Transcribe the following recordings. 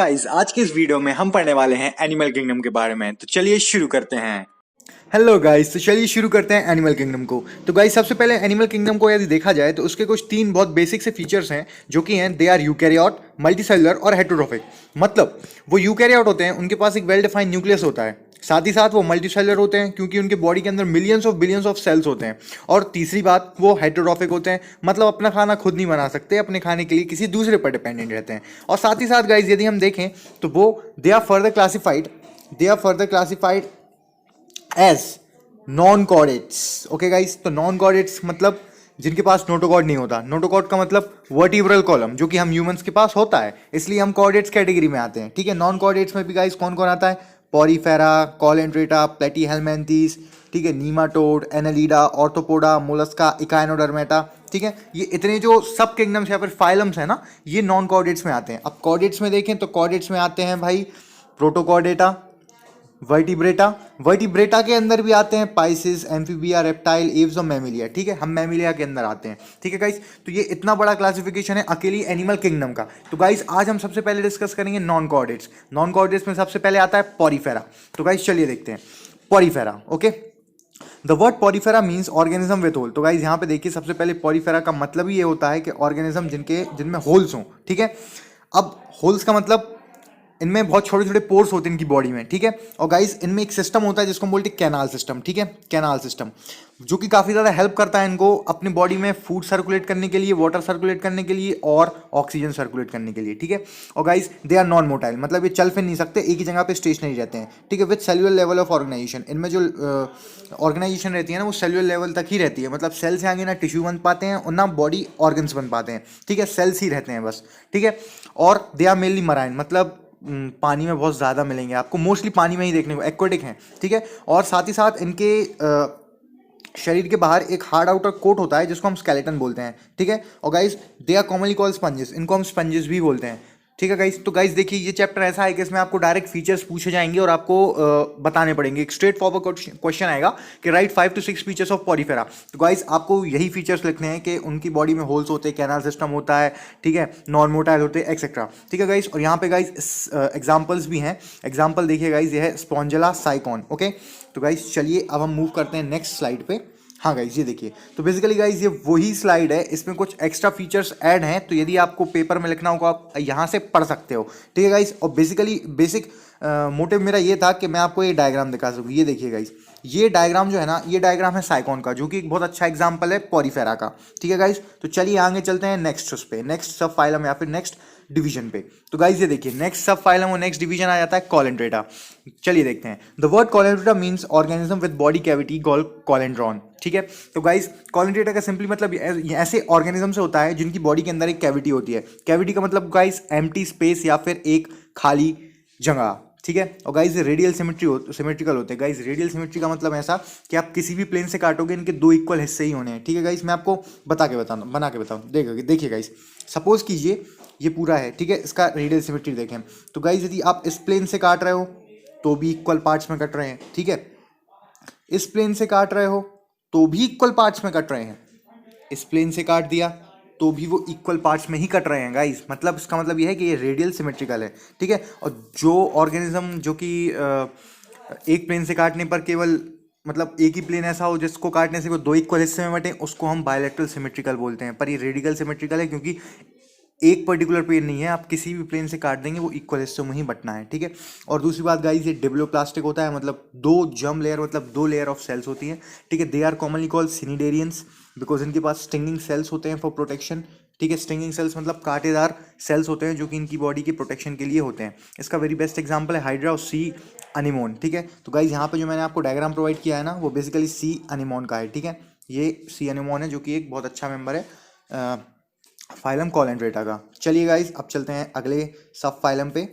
Guys आज के इस वीडियो में हम पढ़ने वाले हैं एनिमल किंगडम के बारे में। तो चलिए शुरू करते हैं। हेलो गाइस, तो चलिए शुरू करते हैं एनिमल किंगडम को। तो गाइस सबसे पहले एनिमल किंगडम को यदि देखा जाए तो उसके कुछ तीन बहुत बेसिक से फीचर्स हैं जो कि हैं दे आर यूकैरियोट, मल्टीसेलुलर और हेटेरोट्रोफिक। मतलब वो यूकैरियोट होते हैं, उनके पास एक वेल डिफाइंड न्यूक्लियस होता है, साथ ही साथ वो मल्टीसेलुलर होते हैं क्योंकि उनके बॉडी के अंदर बिलियंस ऑफ सेल्स होते हैं। और तीसरी बात, वो हेटेरोट्रोफिक होते हैं, मतलब अपना खाना खुद नहीं बना सकते, अपने खाने के लिए किसी दूसरे पर डिपेंडेंट रहते हैं। और साथ ही साथ गाइस यदि हम देखें तो वो they are further classified as non chordates. Okay guys, तो नॉन कॉर्डेट्स मतलब जिनके पास नोटोकॉर्ड नहीं होता। नोटोकॉर्ड का मतलब वर्टिब्रल कॉलम, जो कि हम ह्यूमंस के पास होता है, इसलिए हम कॉर्डेट्स कैटेगरी में आते हैं। ठीक है, नॉन कॉर्डेट्स में भी गाइस कौन कौन आता है? पॉरीफेरा, कॉलेंड्रेटा, प्लेटीहेलमिन्थेस, ठीक है, nematode, Annelida, arthropoda, Mollusca, Echinodermata. ठीक है, ये इतने जो सब किंगडम्स या फिर फाइलम्स है ना, ये नॉन कॉर्डेट्स में आते हैं। अब कॉर्डेट्स में देखें तो कॉर्डेट्स में आते हैं भाई प्रोटोकॉर्डेटा, वर्टिब्रेटा के अंदर भी आते हैं पाइसिस, एम्फीबिया, रेप्टाइल, एव्स और मैमिलिया। ठीक है, हम मैमिलिया के अंदर आते हैं। ठीक है गाइस, तो ये इतना बड़ा क्लासिफिकेशन है अकेली एनिमल किंगडम का। तो गाइस आज हम सबसे पहले डिस्कस करेंगे नॉन कॉर्डेट्स। नॉन कॉर्डेट्स में सबसे पहले आता है पॉरीफेरा। तो गाइस चलिए देखते हैं porifera. Okay, the word porifera means organism with hole. तो गाइस यहाँ पे देखिए, सबसे पहले पॉरीफेरा का मतलब ही ये होता है कि ऑर्गेनिज्म जिनमें होल्स हों। ठीक है, अब होल्स का मतलब इनमें बहुत छोटे छोटे पोर्स होते हैं इनकी बॉडी में। ठीक है, और गाइस इनमें एक सिस्टम होता है जिसको हम बोलते हैं कैनाल सिस्टम। ठीक है, कैनाल सिस्टम जो कि काफ़ी ज़्यादा हेल्प करता है इनको अपनी बॉडी में फूड सर्कुलेट करने के लिए, वाटर सर्कुलेट करने के लिए और ऑक्सीजन सर्कुलेट करने के लिए। ठीक है, और guys they are non motile, मतलब ये चल फिर नहीं सकते, एक ही जगह पे स्टेशनरी रहते हैं। ठीक है, with cellular level of organisation. इनमें जो ऑर्गेनाइजेशन रहती है ना, वो सेल्युलर लेवल तक ही रहती है, मतलब सेल से आगे ना टिश्यू बन पाते हैं और ना बॉडी ऑर्गन्स बन पाते हैं। ठीक है, सेल्स ही रहते हैं बस। ठीक है, और दे आर मेनली मराइन, मतलब पानी में बहुत ज़्यादा मिलेंगे आपको, मोस्टली पानी में ही देखने को, एक्वेटिक हैं। ठीक है, और साथ ही साथ इनके शरीर के बाहर एक हार्ड आउटर कोट होता है जिसको हम स्केलेटन बोलते हैं। ठीक है, और guys they are commonly called sponges, इनको हम स्पंजेस भी बोलते हैं। ठीक है गाइस, तो गाइस देखिए ये चैप्टर ऐसा है कि इसमें आपको डायरेक्ट फीचर्स पूछे जाएंगे और आपको बताने पड़ेंगे। एक स्ट्रेट फॉरवर्ड क्वेश्चन आएगा कि right 5 to 6 features of Porifera. तो गाइस आपको यही फीचर्स लिखने हैं कि उनकी बॉडी में होल्स होते हैं, कैनाल सिस्टम होता है, ठीक है, नॉन मोटाइल होते हैं, एक्सेट्रा। ठीक है गाइस, और यहाँ पे गाइस एग्जाम्पल्स भी हैं। एग्जाम्पल देखिए गाइस, ये है स्पॉन्जिला साइकॉन। ओके, तो गाइस चलिए अब हम मूव करते हैं नेक्स्ट स्लाइड पे। हाँ गाइज ये देखिए, तो बेसिकली गाइज ये वही स्लाइड है, इसमें कुछ एक्स्ट्रा फीचर्स ऐड हैं, तो यदि आपको पेपर में लिखना होगा आप यहाँ से पढ़ सकते हो। ठीक है गाइज, और बेसिकली बेसिक मोटिव मेरा ये था कि मैं आपको ये डायग्राम दिखा सकूँ। ये देखिए गाइज, ये डायग्राम जो है ना, ये डायग्राम है साइकॉन का, जो कि एक बहुत अच्छा एग्जाम्पल है पॉरीफेरा का। ठीक है गाइज, तो चलिए आगे चलते हैं नेक्स्ट उस पे, नेक्स्ट सब फाइलम या फिर नेक्स्ट डिवीजन पे। तो गाइज ये देखिए, नेक्स्ट सब फाइलम और नेक्स्ट डिवीजन आ जाता है कॉलेंड्रेटा। चलिए देखते हैं। The word coelenterata means organism with body cavity called coelenteron. ठीक है, तो गाइज कॉलेंड्रेटा का सिंपली मतलब ऐसे ऑर्गेनिज्म से होता है जिनकी बॉडी के अंदर एक कैविटी होती है। कैविटी का मतलब गाइज एम्प्टी स्पेस या फिर एक खाली जगह। ठीक है, और गाइज रेडियल सिमेट्रिकल होते हैं। गाइज रेडियल सिमेट्री का मतलब ऐसा कि आप किसी भी प्लेन से काटोगे इनके दो इक्वल हिस्से ही होने हैं। ठीक है गाइज, मैं आपको बना के बताऊँ। देखिए गाइज, सपोज कीजिए ये पूरा है, ठीक है, इसका रेडियल सिमेट्री देखें। तो गाइज यदि आप इस प्लेन से काट रहे हो तो भी इक्वल पार्ट्स में कट रहे हैं। ठीक है, इस प्लेन से काट रहे हो तो भी इक्वल पार्ट्स में कट रहे हैं, इस प्लेन से काट दिया तो भी वो इक्वल पार्ट्स में ही कट रहे हैं गाइस। मतलब इसका मतलब ये है कि ये रेडियल सिमेट्रिकल है। ठीक है, और जो ऑर्गेनिज्म जो कि एक प्लेन से काटने पर केवल मतलब एक ही प्लेन ऐसा हो जिसको काटने से वो दो इक्वल हिस्से में बटे, उसको हम बायलैटरल सिमेट्रिकल बोलते हैं। पर ये रेडियल सिमेट्रिकल है क्योंकि एक पर्टिकुलर प्लेन नहीं है, आप किसी भी प्लेन से काट देंगे वो इक्वल हिस्सों में ही बटना है। ठीक है, और दूसरी बात गाइस, ये डिप्लोप्लास्टिक होता है, मतलब दो जर्म लेयर, मतलब दो लेयर ऑफ सेल्स होती हैं। ठीक है, they are commonly called cnidarians because इनके पास स्टिंगिंग सेल्स होते हैं फॉर प्रोटेक्शन। ठीक है, स्टिंगिंग सेल्स मतलब कांटेदार सेल्स होते हैं जो कि इनकी बॉडी की प्रोटेक्शन के लिए होते हैं। इसका वेरी बेस्ट एग्जांपल है हाइड्रा और सी अनीमोन। ठीक है, तो गाइज यहाँ पे जो मैंने आपको डायग्राम प्रोवाइड किया है ना, वो बेसिकली सी अनीमोन का है। ठीक है, ये सी अनीमोन है जो कि एक बहुत अच्छा मेंबर है फाइलम कॉलेंड्रेटा का। चलिए गाइज अब चलते हैं अगले सब फाइलम पे।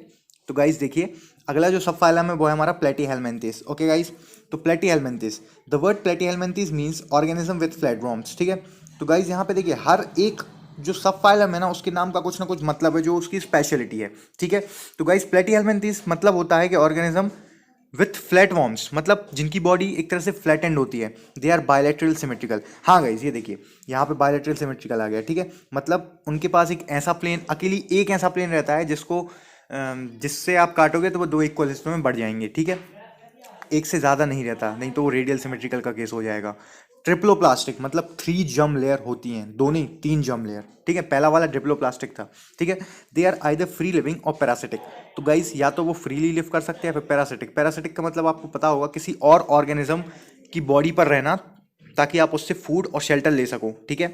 तो गाइज देखिए, अगला जो सब फाइलम है वो है हमारा प्लेटीहेलमिन्थेस। ओके गाइज, तो Platyhelminthes, the word Platyhelminthes means organism with flatworms. ठीक है, तो गाइज यहाँ पे देखिए, हर एक जो सब फाइलम है ना, उसके नाम का कुछ ना कुछ मतलब है, जो उसकी स्पेशलिटी है। ठीक है, तो गाइज प्लेटीहेलमिन्थेस मतलब होता है कि ऑर्गेनिज्म विथ फ्लैट वॉर्म्स, मतलब जिनकी बॉडी एक तरह से फ्लैट एंड होती है। They are bilateral symmetrical. हाँ गाइज ये देखिए, यहाँ पे बायलैटरल सिमेट्रिकल आ गया। ठीक है, मतलब उनके पास एक ऐसा प्लेन, अकेली एक ऐसा प्लेन रहता है जिसको जिससे आप काटोगे तो वो दो इक्वल हिस्सों में बढ़ जाएंगे, ठीक है। एक से ज़्यादा नहीं रहता, नहीं तो वो रेडियल सिमेट्रिकल का केस हो जाएगा। ट्रिप्लोप्लास्टिक मतलब 3 जर्म लेयर होती हैं, दो नहीं 3 जर्म लेयर, ठीक है। पहला वाला ट्रिप्लोप्लास्टिक था, ठीक है। They are either free living और पैरासिटिक। तो गाइस या तो वो फ्रीली लिव कर सकते हैं या फिर पैरासिटिक। पैरासिटिक का मतलब आपको पता होगा किसी और ऑर्गेनिज्म की बॉडी पर रहना ताकि आप उससे फूड और शेल्टर ले सको, ठीक है।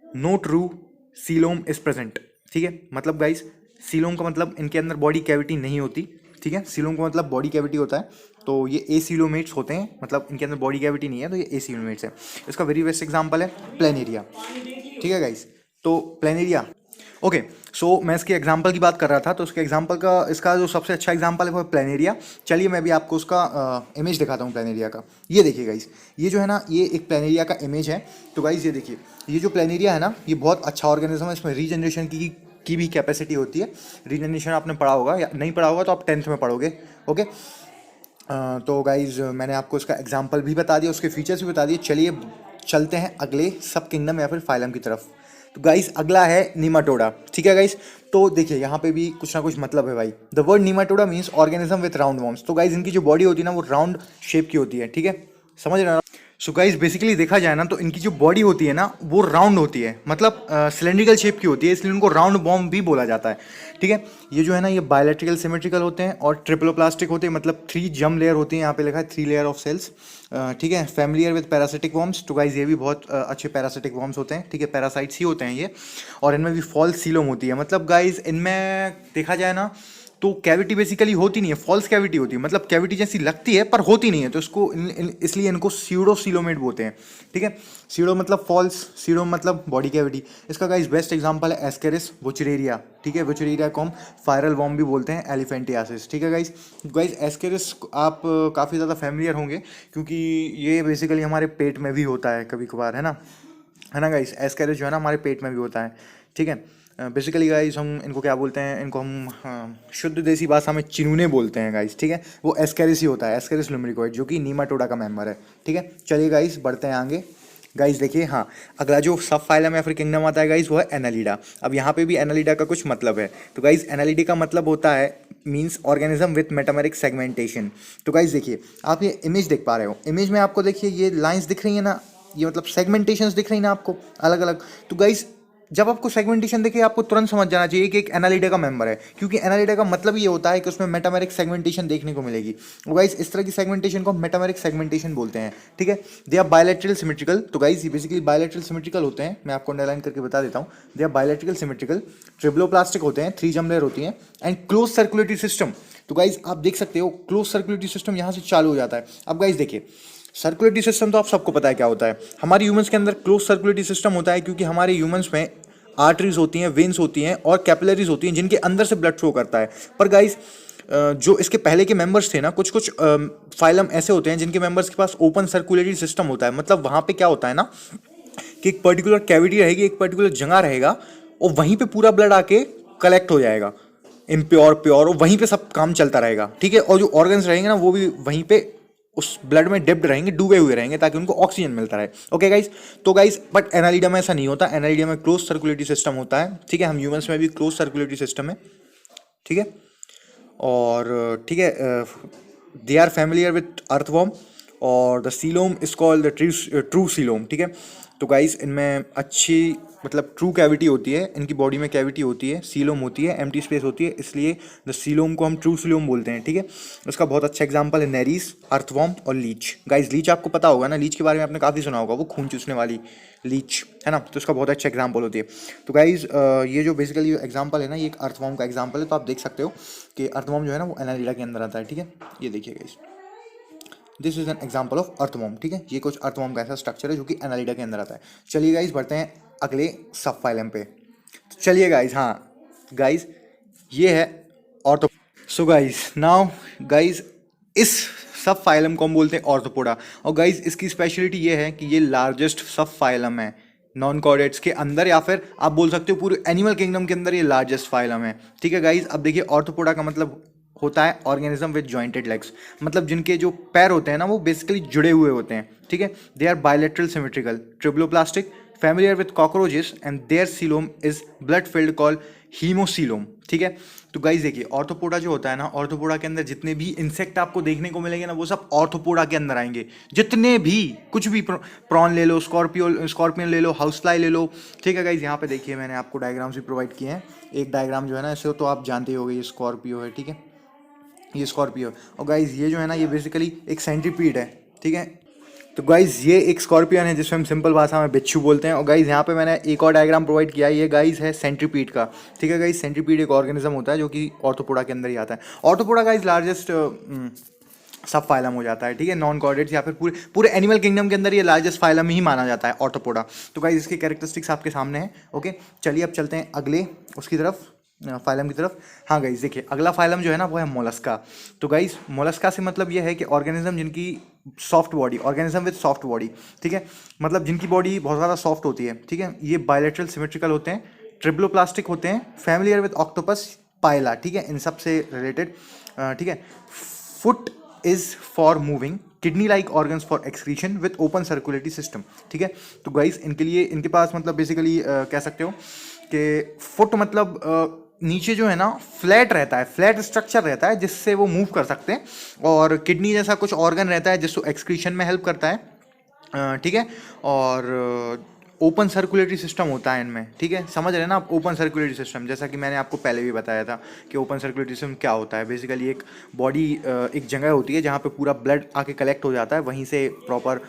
No true coelom is present, ठीक है। मतलब गाइस सीलोम का मतलब इनके अंदर बॉडी कैविटी नहीं होती, ठीक है। सीलोम का मतलब बॉडी कैविटी होता है, तो ये एसीलोमेट्स होते हैं, मतलब इनके अंदर बॉडी कैविटी नहीं है, तो ये एसीलोमेट्स है। इसका वेरी बेस्ट एग्जांपल है प्लेनेरिया, ठीक है गाइस। तो प्लेनेरिया, ओके। सो मैं इसके एग्जांपल की बात कर रहा था, तो उसके एग्जांपल का इसका जो सबसे अच्छा एग्जांपल है वो है प्लेनेरिया। चलिए मैं भी आपको उसका इमेज दिखाता हूँ प्लेनेरिया का। ये देखिए गाइस, ये जो है ना ये एक प्लेनेरिया का इमेज है। तो गाइस ये देखिए, ये जो प्लेनेरिया है ना ये बहुत अच्छा ऑर्गेनिज्म है, इसमें रीजनरेशन की भी कैपेसिटी होती है। रीजनरेशन आपने पढ़ा होगा, या नहीं पढ़ा होगा तो आप 10th में पढ़ोगे, ओके। तो गाइज मैंने आपको इसका एग्जांपल भी बता दिया, उसके फीचर्स भी बता दिए। चलिए चलते हैं अगले सब किंगडम या फिर फाइलम की तरफ। तो गाइस अगला है नीमाटोडा, ठीक है गाइस। तो देखिए यहाँ पे भी कुछ ना कुछ मतलब है भाई। The word नीमाटोडा means organism with round worms. तो गाइस इनकी जो बॉडी होती है ना वो राउंड शेप की होती है, ठीक है, समझ रहे हो। सो गाइस बेसिकली देखा जाए ना तो इनकी जो बॉडी होती है ना वो राउंड होती है, मतलब सिलेंड्रिकल शेप की होती है, इसलिए उनको राउंड बॉम्ब भी बोला जाता है, ठीक है। ये जो है ना ये बायलैटरल सिमेट्रिकल होते हैं और ट्रिप्लोप्लास्टिक होते हैं, मतलब 3 जर्म लेयर होती है, यहाँ पे लिखा है 3 लेयर ऑफ सेल्स, ठीक है। Familiar with parasitic worms. तो गाइस ये भी बहुत अच्छे पैरासिटिक वॉर्म्स होते हैं, ठीक है, पैरासाइट्स ही होते हैं ये। और इनमें भी फॉल्स सीलोम होती है, मतलब गाइस इनमें देखा जाए ना तो कैविटी बेसिकली होती नहीं है, फॉल्स कैविटी होती है, मतलब कैविटी जैसी लगती है पर होती नहीं है, तो इसको इसलिए इनको सीडो सीलोमेट बोलते हैं, ठीक है। सीडो मतलब फॉल्स, सीडो मतलब बॉडी कैविटी। इसका गाइस बेस्ट एग्जांपल है एस्केरिस बुचरेरिया, ठीक है। बुचरेरिया को हम फायरल वॉर्म भी बोलते हैं, एलिफेंटियासिस, ठीक है गाइस। गाइस एस्केरिस आप काफ़ी ज़्यादा फैमिलियर होंगे क्योंकि ये बेसिकली हमारे पेट में भी होता है कभी कभार, है ना गाइस। एस्केरिस जो है ना हमारे पेट में भी होता है, ठीक है। बेसिकली गाइस हम इनको क्या बोलते हैं, इनको हम शुद्ध देसी भाषा में चिनूने बोलते हैं गाइस, ठीक है। वो एस्केरिस ही होता है, एस्केरिस लुम्ब्रिकोइड, जो कि नीमाटोडा का मेंबर है, ठीक है। चलिए गाइस बढ़ते हैं आगे। गाइस देखिए, हाँ अगला जो सब फाइलम या फिर किंगडम आता है गाइस वो है एनालिडा। अब यहाँ पे भी एनालिडा का कुछ मतलब है। तो गाइस एनालिडा का मतलब होता है means organism with metameric segmentation. तो गाइस देखिए आप ये इमेज देख पा रहे हो, इमेज में आपको देखिए ये लाइंस दिख रही है ना, ये मतलब सेगमेंटेशंस दिख रही है ना आपको अलग अलग। तो गाइस जब आपको सेगमेंटेशन देखे आपको तुरंत समझ जाना चाहिए कि एक एनालिडा का मेंबर है, क्योंकि एनालिडा का मतलब ये होता है कि उसमें मेटामेरिक सेगमेंटेशन देखने को मिलेगी। वो गाइस इस तरह की सेगमेंटेशन को मेटामेरिक सेगमेंटेशन बोलते हैं, ठीक है। They are bilateral symmetrical. तो गाइस ये बेसिकली बायलैटरल सिमेट्रिकल होते हैं, मैं आपको अंडरलाइन करके बता देता हूँ। They are bilateral symmetrical, triploblastic होते हैं, 3 जर्म लेयर होती हैं, एंड क्लोज सर्कुलेटरी सिस्टम। तो गाइस आप देख सकते हो क्लोज सर्कुलेटरी सिस्टम यहाँ से चालू हो जाता है। अब गाइस देखिए सर्कुलेटरी सिस्टम तो आप सबको पता है क्या होता है। हमारे ह्यूमंस के अंदर क्लोज सर्कुलेटरी सिस्टम होता है क्योंकि हमारे ह्यूमंस में आर्टरीज होती हैं, वेन्स होती हैं और कैपिलरीज होती हैं जिनके अंदर से ब्लड फ्लो करता है। पर गाइस जो इसके पहले के मेंबर्स थे ना, कुछ कुछ फाइलम ऐसे होते हैं जिनके मेंबर्स के पास ओपन सर्कुलेटरी सिस्टम होता है। मतलब वहाँ पे क्या होता है ना कि एक पर्टिकुलर कैविटी रहेगी, एक पर्टिकुलर जगह रहेगा और वहीं पे पूरा ब्लड आके कलेक्ट हो जाएगा इम्प्योर प्योर, और वहीं पे सब काम चलता रहेगा, ठीक है। और जो ऑर्गन्स रहेंगे ना वो भी वहीं पे उस ब्लड में डिप्ड रहेंगे, डूबे हुए रहेंगे ताकि उनको ऑक्सीजन मिलता रहे, ओके गाइस। तो गाइस बट एनालिडा में ऐसा नहीं होता, एनालिडा में क्लोज सर्कुलेटरी सिस्टम होता है, ठीक है। हम ह्यूमंस में भी क्लोज सर्कुलेटरी सिस्टम है, ठीक है। और ठीक है they are familiar with earthworm और the coelom is called the true coelom, ठीक है। तो गाइस इनमें अच्छी मतलब ट्रू कैविटी होती है, इनकी बॉडी में कैविटी होती है, सीलोम होती है, एम्प्टी स्पेस होती है, इसलिए द सीलोम को हम ट्रू सीलोम बोलते हैं, ठीक है। उसका बहुत अच्छा एग्जांपल है नेरीज, अर्थवॉर्म और लीच। गाइस लीच आपको पता होगा ना, लीच के बारे में आपने काफ़ी सुना होगा, वो खून चूसने वाली लीच है ना, तो उसका बहुत अच्छा एग्जाम्पल होती है। तो गाइज ये जो बेसिकली एग्जाम्पल है ना ये एक अर्थवॉर्म का एग्जाम्पल है। तो आप देख सकते हो कि अर्थवॉर्म जो है ना वो एनालिडा के अंदर आता है, ठीक है। ये देखिए guys this is an example of earthworm, ठीक है। ये कुछ अर्थवॉर्म का ऐसा स्ट्रक्चर है जो कि एनालिडा के अंदर आता है। चलिए गाइज बढ़ते हैं अगले सब फाइलम पे। तो चलिए गाइज, हाँ गाइज ये है ortho. So guys now guys इस सब फाइलम को हम बोलते हैं ऑर्थोपोडा। और गाइज इसकी स्पेशलिटी ये है कि ये लार्जेस्ट सब फाइलम है नॉन कॉर्डेट्स के अंदर, या फिर आप बोल सकते हो पूरे एनिमल किंगडम के अंदर ये लार्जेस्ट फाइलम है, ठीक है गाइज। अब देखिए ऑर्थोपोडा का मतलब होता है ऑर्गेनिज्म विद जॉइंटेड लेग्स, मतलब जिनके जो पैर होते हैं ना वो बेसिकली जुड़े हुए होते हैं, ठीक है। They are bilateral symmetrical, triploblastic, familiar with cockroaches and their coelom is blood filled called hemocoelom, ठीक है। तो गाइस देखिए ऑर्थोपोडा जो होता है ना, ऑर्थोपोडा के अंदर जितने भी इंसेक्ट आपको देखने को मिलेंगे ना वो सब ऑर्थोपोडा के अंदर आएंगे, जितने भी, कुछ भी, प्रॉन ले लो, स्कॉर्पियन ले लो, हाउस फ्लाई ले लो, ठीक है गाइस। यहाँ पे देखिए मैंने आपको डायग्राम्स भी प्रोवाइड किए हैं। एक डायग्राम जो है ना इसे तो आप जानते ही होंगे, ये स्कॉर्पियो है, ठीक है, ये स्कॉर्पियो। और गाइस ये जो है ना ये बेसिकली एक सेंट्रीपीड है, ठीक है। तो गाइज ये एक स्कॉर्पियन है जिसमें हम सिंपल भाषा में बिच्छू बोलते हैं। और गाइज यहाँ पे मैंने एक और डायग्राम प्रोवाइड किया है, ये गाइज है सेंट्रीपीड का, ठीक है गाइज। सेंट्रीपीड एक ऑर्गेनिज्म होता है जो कि ऑर्थोपोडा के अंदर ही आता है। ऑर्थोपोडा गाइज लार्जेस्ट सब फाइलम हो जाता है, ठीक है, नॉन कॉर्डेट्स या फिर पूरे एनिमल किंगडम के अंदर ये लार्जेस्ट फाइलम ही माना जाता है ऑर्थोपोडा। तो गाइज इसके कैरेक्टरिस्टिक्स आपके सामने हैं। ओके, चलिए अब चलते हैं अगले उसकी तरफ, फाइलम की तरफ। हाँ गाइज देखिए अगला फाइलम जो है ना वो है मोलस्का। तो गाइज मोलस्का से मतलब ये है कि ऑर्गेनिज्म जिनकी soft body, organism with soft body, ठीक है, मतलब जिनकी बॉडी बहुत ज़्यादा सॉफ्ट होती है, ठीक है। ये बायलैटरल सिमेट्रिकल होते हैं, ट्रिब्लोप्लास्टिक होते हैं, फैमिलियर विद ऑक्टोपस, पाइला, ठीक है, इन सब से रिलेटेड, ठीक है। Foot is for moving, kidney like organs for excretion with open circulatory system, ठीक है। तो गाइज इनके लिए, इनके पास मतलब बेसिकली कह सकते हो कि फुट मतलब नीचे जो है ना फ्लैट रहता है, फ्लैट स्ट्रक्चर रहता है जिससे वो मूव कर सकते हैं, और किडनी जैसा कुछ ऑर्गन रहता है जिसको एक्सक्रीशन में हेल्प करता है, ठीक है। और ओपन सर्कुलेटरी सिस्टम होता है इनमें, ठीक है, समझ रहे हैं ना आप, ओपन सर्कुलेटरी सिस्टम, जैसा कि मैंने आपको पहले भी बताया था कि ओपन सर्कुलेटरी सिस्टम क्या होता है। बेसिकली एक बॉडी, एक जगह होती है जहाँ पे पूरा ब्लड आके कलेक्ट हो जाता है, वहीं से प्रॉपर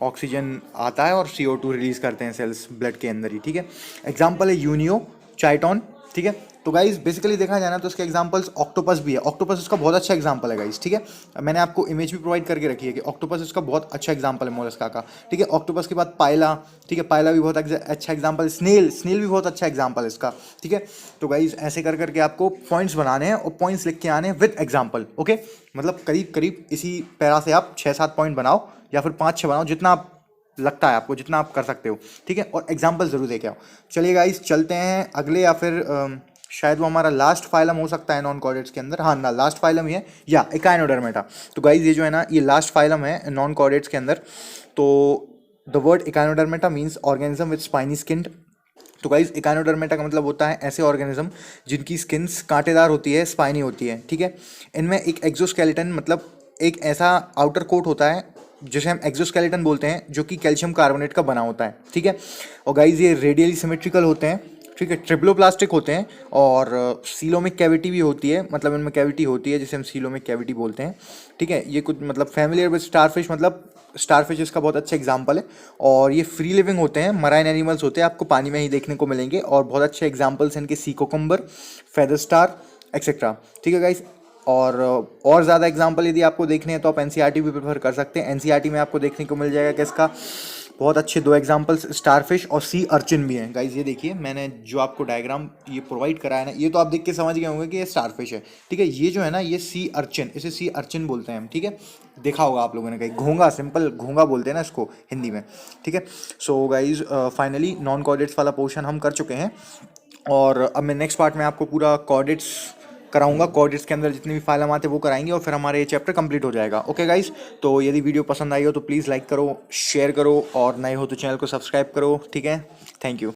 ऑक्सीजन आता है और CO2 रिलीज करते हैं सेल्स ब्लड के अंदर ही, ठीक है। एग्जाम्पल है यूनियो, चाइटॉन, ठीक है। तो गाइज बेसिकली देखा जाए ना तो इसके एग्जांपल्स ऑक्टोपस भी है, ऑक्टोपस इसका बहुत अच्छा एग्जांपल है गाइज, ठीक है। मैंने आपको इमेज भी प्रोवाइड करके रखी है कि ऑक्टोपस इसका बहुत अच्छा एग्जांपल है मोलस्का का, ठीक है। ऑक्टोपस के बाद पाइला, ठीक है, पाइला भी बहुत अच्छा एग्जांपल, स्नेल भी बहुत अच्छा एग्जांपल है इसका, ठीक है। तो गाइज ऐसे कर करके आपको पॉइंट्स बनाने हैं और पॉइंट्स लिख के आने हैं विद एग्जाम्पल, ओके। मतलब करीब करीब इसी पैरा से आप 6-7 पॉइंट बनाओ या फिर 5-6 बनाओ, जितना आप लगता है आपको, जितना आप कर सकते हो, ठीक है, और एग्जाम्पल जरूर देके आओ। चलिए गाइज चलते हैं अगले, या फिर शायद वो हमारा लास्ट फाइलम हो सकता है नॉन कॉर्डेट्स के अंदर, हाँ ना लास्ट फाइलम ही है, या इकाइनोडर्मेटा। तो गाइज ये जो है ना ये लास्ट फाइलम है नॉन कॉर्डेट्स के अंदर। तो the word echinodermata means organism with spiny skin. तो गाइज इकाइनोडर्मेटा का मतलब होता है ऐसे ऑर्गेनिज्म जिनकी स्किन्स कांटेदार होती है, स्पाइनी होती है, ठीक है। इनमें एक एक्सोस्केलेटन मतलब एक ऐसा आउटर कोट होता है जिसे हम एक्सोस्केलेटन बोलते हैं, जो कि कैल्शियम कार्बोनेट का बना होता है, ठीक है। और गाइज ये रेडियली सिमेट्रिकल होते हैं, ठीक है, ट्रिप्लोप्लास्टिक होते हैं, और सीलोमिक कैविटी भी होती है, मतलब इनमें कैविटी होती है जिसे हम सीलोमिक कैविटी बोलते हैं, ठीक है। ये कुछ मतलब फैमिलियर विद स्टारफिश, मतलब स्टारफिश इसका बहुत अच्छा एग्जांपल है। और ये फ्री लिविंग होते हैं, मराइन एनिमल्स होते हैं, आपको पानी में ही देखने को मिलेंगे, और बहुत अच्छे एग्जाम्पल्स हैं इनके सी कोकम्बर, फेदर स्टार एक्सेट्रा, ठीक है गाइज। और ज़्यादा एग्जाम्पल यदि आपको देखने हैं तो आप NCERT भी प्रेफर कर सकते हैं। NCERT में आपको देखने को मिल जाएगा कि इसका बहुत अच्छे 2 एग्जाम्पल्स स्टारफिश और सी अर्चिन भी हैं। गाइज ये देखिए मैंने जो आपको डायग्राम ये प्रोवाइड कराया ना, ये तो आप देख के समझ गए होंगे कि ये स्टारफिश है, ठीक है। ये जो है ना ये सी अर्चिन, इसे सी अर्चिन बोलते हैं हम, ठीक है, देखा होगा आप लोगों ने कहीं, घोंगा, सिंपल घोंगा बोलते हैं ना इसको हिंदी में, ठीक है। So guys finally non chordates वाला पोर्शन हम कर चुके हैं, और अब मैं नेक्स्ट पार्ट में आपको पूरा कॉर्डेट्स कराऊंगा, कॉर्डेट्स के अंदर जितने भी फाइलम आते हैं वो कराएंगे, और फिर हमारे ये चैप्टर कंप्लीट हो जाएगा। ओके गाइस, तो यदि वीडियो पसंद आई हो तो प्लीज़ लाइक करो, शेयर करो, और नए हो तो चैनल को सब्सक्राइब करो, ठीक है। Thank you.